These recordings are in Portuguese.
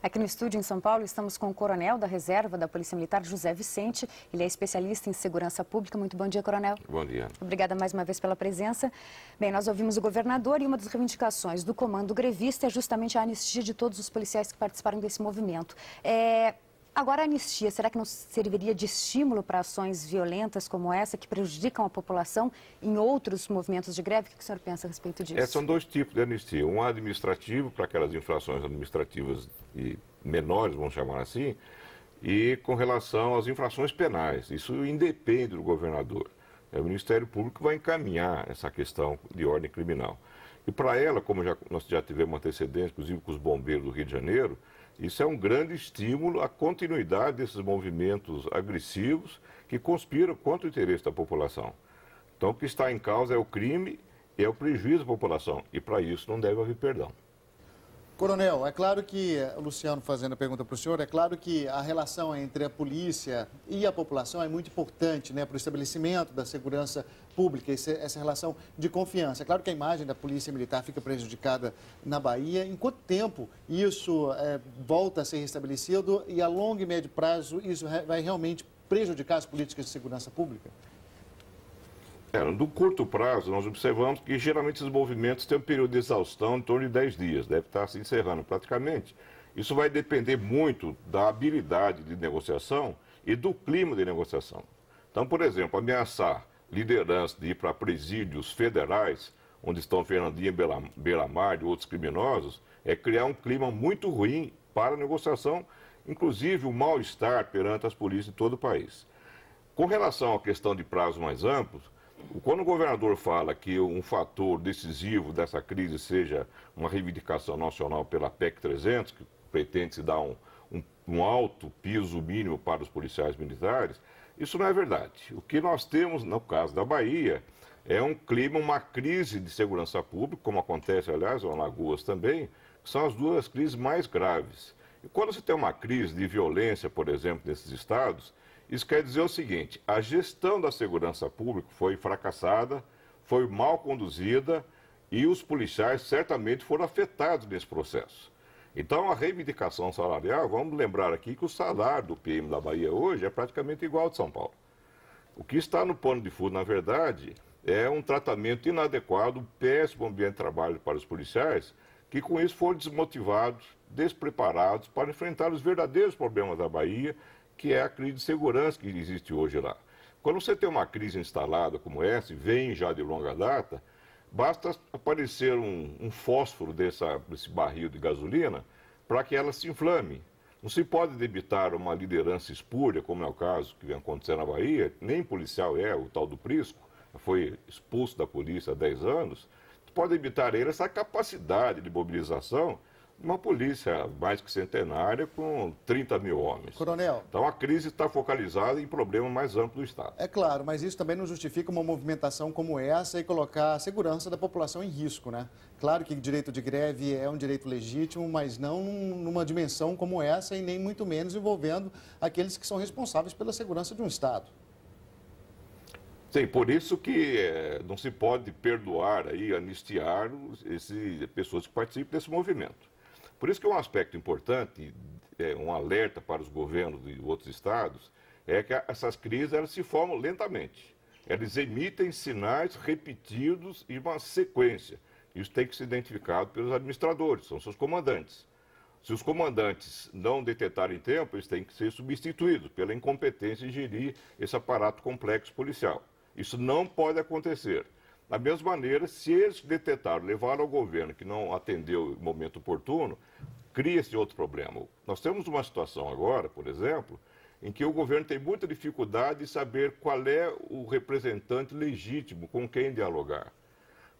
Aqui no estúdio em São Paulo estamos com o coronel da reserva da Polícia Militar, José Vicente. Ele é especialista em segurança pública. Muito bom dia, coronel. Bom dia. Obrigada mais uma vez pela presença. Bem, nós ouvimos o governador e uma das reivindicações do comando grevista é justamente a anistia de todos os policiais que participaram desse movimento. Agora, a anistia, será que não serviria de estímulo para ações violentas como essa, que prejudicam a população em outros movimentos de greve? O que o senhor pensa a respeito disso? São dois tipos de anistia. Um administrativo, para aquelas infrações administrativas e menores, vamos chamar assim, e com relação às infrações penais. Isso independe do governador. O Ministério Público vai encaminhar essa questão de ordem criminal. E para ela, como nós já tivemos antecedentes, inclusive com os bombeiros do Rio de Janeiro, isso é um grande estímulo à continuidade desses movimentos agressivos que conspiram contra o interesse da população. Então, o que está em causa é o crime e é o prejuízo à população. E, para isso, não deve haver perdão. Coronel, é claro que, o Luciano fazendo a pergunta para o senhor, é claro que a relação entre a polícia e a população é muito importante, né, para o estabelecimento da segurança pública, essa relação de confiança. É claro que a imagem da polícia militar fica prejudicada na Bahia. Em quanto tempo isso volta a ser restabelecido e a longo e médio prazo isso vai realmente prejudicar as políticas de segurança pública? No curto prazo, nós observamos que geralmente esses movimentos têm um período de exaustão em torno de 10 dias, deve estar se encerrando praticamente. Isso vai depender muito da habilidade de negociação e do clima de negociação. Então, por exemplo, ameaçar lideranças de ir para presídios federais, onde estão Fernandinha, Beira-Mar e outros criminosos, é criar um clima muito ruim para a negociação, inclusive o mal-estar perante as polícias de todo o país. Com relação à questão de prazos mais amplos, quando o governador fala que um fator decisivo dessa crise seja uma reivindicação nacional pela PEC 300, que pretende se dar um alto piso mínimo para os policiais militares, isso não é verdade. O que nós temos, no caso da Bahia, é um clima, uma crise de segurança pública, como acontece, aliás, em Alagoas também, que são as duas crises mais graves. E quando você tem uma crise de violência, por exemplo, nesses estados, isso quer dizer o seguinte: a gestão da segurança pública foi fracassada, foi mal conduzida e os policiais certamente foram afetados nesse processo. Então, a reivindicação salarial, vamos lembrar aqui que o salário do PM da Bahia hoje é praticamente igual ao de São Paulo. O que está no pano de fundo, na verdade, é um tratamento inadequado, um péssimo ambiente de trabalho para os policiais, que com isso foram desmotivados, despreparados para enfrentar os verdadeiros problemas da Bahia, que é a crise de segurança que existe hoje lá. Quando você tem uma crise instalada como essa, e vem já de longa data, basta aparecer um fósforo desse barril de gasolina para que ela se inflame. Não se pode debitar uma liderança espúria, como é o caso que vem acontecendo na Bahia, nem policial o tal do Prisco, foi expulso da polícia há 10 anos, você pode debitar a ele essa capacidade de mobilização uma polícia mais que centenária com 30 mil homens. Coronel. Então a crise está focalizada em problema mais amplo do Estado. É claro, mas isso também não justifica uma movimentação como essa e colocar a segurança da população em risco, né? Claro que o direito de greve é um direito legítimo, mas não numa dimensão como essa e nem muito menos envolvendo aqueles que são responsáveis pela segurança de um Estado. Sim, por isso que não se pode perdoar, anistiar pessoas que participam desse movimento. Por isso que um aspecto importante, um alerta para os governos de outros estados, é que essas crises elas se formam lentamente. Elas emitem sinais repetidos e uma sequência. Isso tem que ser identificado pelos administradores, são seus comandantes. Se os comandantes não detetarem tempo, eles têm que ser substituídos pela incompetência em gerir esse aparato complexo policial. Isso não pode acontecer. Da mesma maneira, se eles detetaram, levaram ao governo que não atendeu no momento oportuno, cria-se outro problema. Nós temos uma situação agora, por exemplo, em que o governo tem muita dificuldade de saber qual é o representante legítimo com quem dialogar.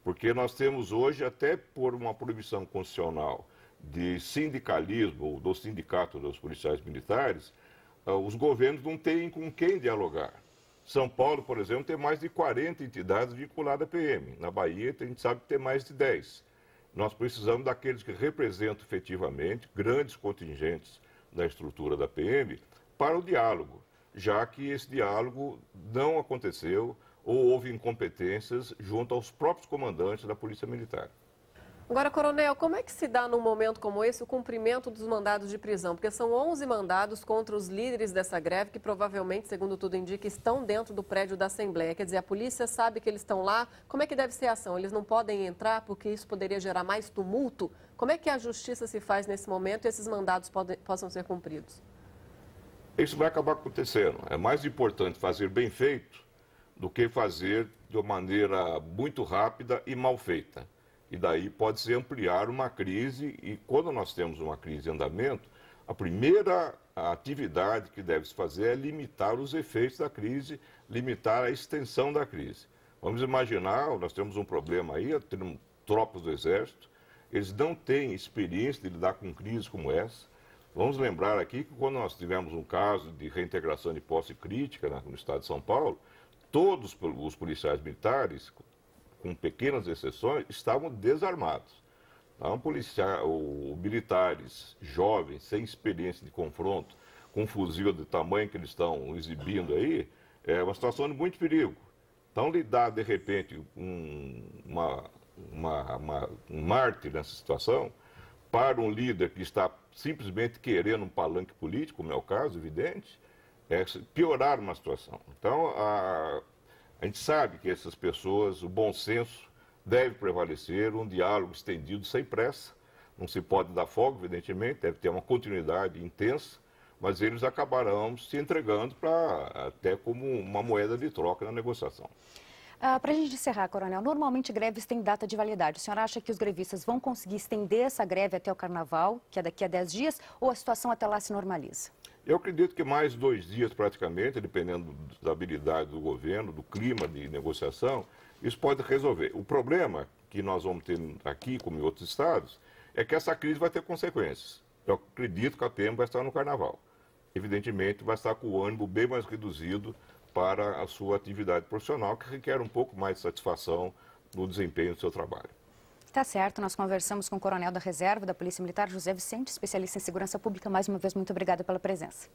Porque nós temos hoje, até por uma proibição constitucional de sindicalismo, do sindicato dos policiais militares, os governos não têm com quem dialogar. São Paulo, por exemplo, tem mais de 40 entidades vinculadas à PM. Na Bahia, a gente sabe que tem mais de 10. Nós precisamos daqueles que representam efetivamente grandes contingentes da estrutura da PM para o diálogo, já que esse diálogo não aconteceu ou houve incompetências junto aos próprios comandantes da Polícia Militar. Agora, coronel, como é que se dá num momento como esse o cumprimento dos mandados de prisão? Porque são 11 mandados contra os líderes dessa greve que provavelmente, segundo tudo indica, estão dentro do prédio da Assembleia. Quer dizer, a polícia sabe que eles estão lá. Como é que deve ser a ação? Eles não podem entrar porque isso poderia gerar mais tumulto? Como é que a justiça se faz nesse momento e esses mandados possam ser cumpridos? Isso vai acabar acontecendo. É mais importante fazer bem feito do que fazer de uma maneira muito rápida e mal feita. E daí pode-se ampliar uma crise, e quando nós temos uma crise em andamento, a primeira atividade que deve se fazer é limitar os efeitos da crise, limitar a extensão da crise. Vamos imaginar, nós temos um problema aí, temos tropas do Exército, eles não têm experiência de lidar com crises como essa. Vamos lembrar aqui que quando nós tivemos um caso de reintegração de posse crítica no estado de São Paulo, todos os policiais militares, com pequenas exceções, estavam desarmados. Então, militares jovens, sem experiência de confronto, com um fuzil do tamanho que eles estão exibindo aí, é uma situação de muito perigo. Então, lidar, de repente, um mártir nessa situação, para um líder que está simplesmente querendo um palanque político, como é o caso, evidente, é piorar uma situação. Então, a gente sabe que essas pessoas, o bom senso deve prevalecer, um diálogo estendido sem pressa, não se pode dar folga, evidentemente, deve ter uma continuidade intensa, mas eles acabarão se entregando até como uma moeda de troca na negociação. Para a gente encerrar, coronel, normalmente greves têm data de validade. O senhor acha que os grevistas vão conseguir estender essa greve até o Carnaval, que é daqui a 10 dias, ou a situação até lá se normaliza? Eu acredito que mais 2 dias praticamente, dependendo da habilidade do governo, do clima de negociação, isso pode resolver. O problema que nós vamos ter aqui, como em outros estados, é que essa crise vai ter consequências. Eu acredito que a PM vai estar no Carnaval. Evidentemente, vai estar com o ânimo bem mais reduzido para a sua atividade profissional, que requer um pouco mais de satisfação no desempenho do seu trabalho. Tá certo, nós conversamos com o coronel da Reserva da Polícia Militar, José Vicente, especialista em segurança pública. Mais uma vez, muito obrigada pela presença.